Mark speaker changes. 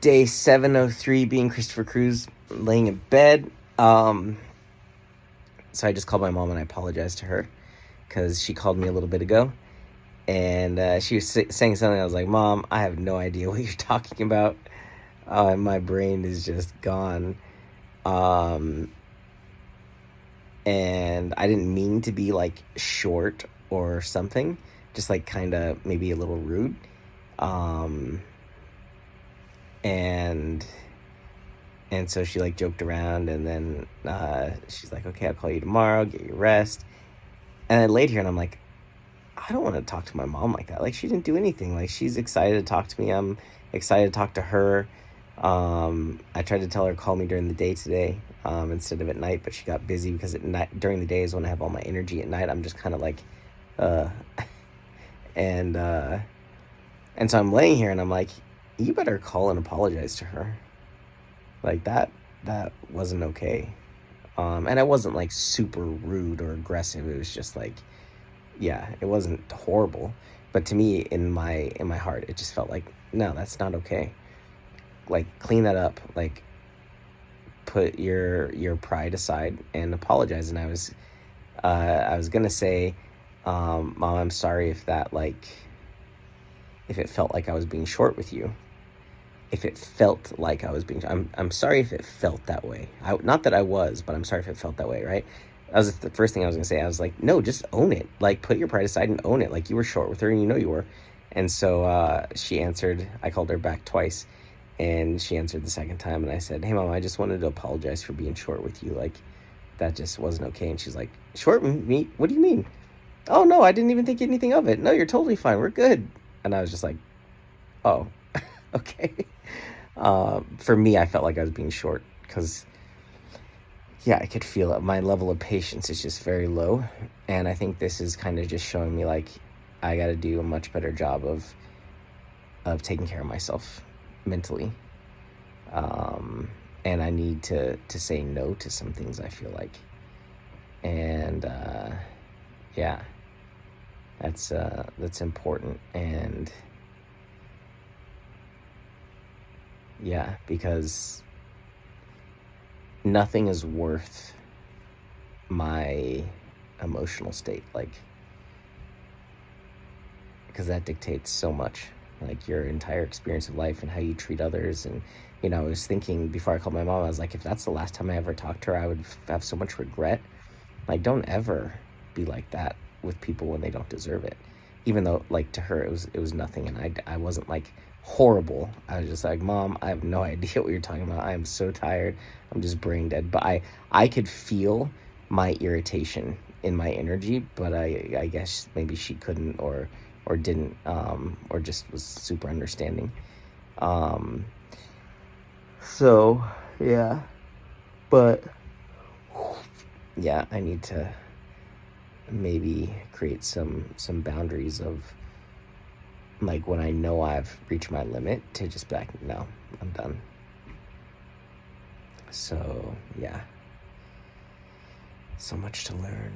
Speaker 1: Day 703, being Christopher Cruz, laying in bed. So I just called my mom and I apologized to her because she called me a little bit ago. And she was saying something. I was like, Mom, I have no idea what you're talking about. My brain is just gone. And I didn't mean to be like short or something. Just like kind of maybe a little rude. And so she like joked around, and then she's like, okay, I'll call you tomorrow, get your rest. And I laid here and I'm like, I don't want to talk to my mom like that. Like, she didn't do anything. Like, she's excited to talk to me. I'm excited to talk to her. I tried to tell her call me during the day today instead of at night, but she got busy because at night, during the day is when I have all my energy. At night, I'm just kind of like, and so I'm laying here and I'm like, you better call and apologize to her. Like, that wasn't okay. And I wasn't like super rude or aggressive. It was just like, yeah, it wasn't horrible, but to me, in my heart, it just felt like, no, that's not okay. Like, clean that up. Like, put your pride aside and apologize. And I was gonna say, Mom, I'm sorry if that, like, if it felt like I was being short with you. If it felt like I was being, I'm sorry if it felt that way. Not that I was, but I'm sorry if it felt that way, right? That was the first thing I was gonna say. I was like, no, just own it. Like, put your pride aside and own it. Like, you were short with her, and you know you were. And so she answered. I called her back twice, and she answered the second time. And I said, hey, Mom, I just wanted to apologize for being short with you. Like, that just wasn't okay. And she's like, short with me? What do you mean? Oh, no, I didn't even think anything of it. No, you're totally fine. We're good. And I was just like, oh, okay. For me, I felt like I was being short because, yeah, I could feel it. My level of patience is just very low. And I think this is kind of just showing me, like, I got to do a much better job of taking care of myself mentally. And I need to say no to some things, I feel like. And, yeah, that's important. And, yeah, because nothing is worth my emotional state, like, because that dictates so much, like, your entire experience of life and how you treat others. And, you know, I was thinking before I called my mom, I was like, if that's the last time I ever talked to her, I would have so much regret. Like, don't ever be like that with people when they don't deserve it. Even though, like, to her, it was nothing, and I wasn't, like, horrible. I was just like, Mom, I have no idea what you're talking about. I am so tired. I'm just brain dead. But I could feel my irritation in my energy, but I guess maybe she couldn't or didn't, or just was super understanding. So, yeah. But, yeah, I need to maybe create some boundaries of, like, when I know I've reached my limit, to just be like, no, I'm done. So, yeah. So much to learn.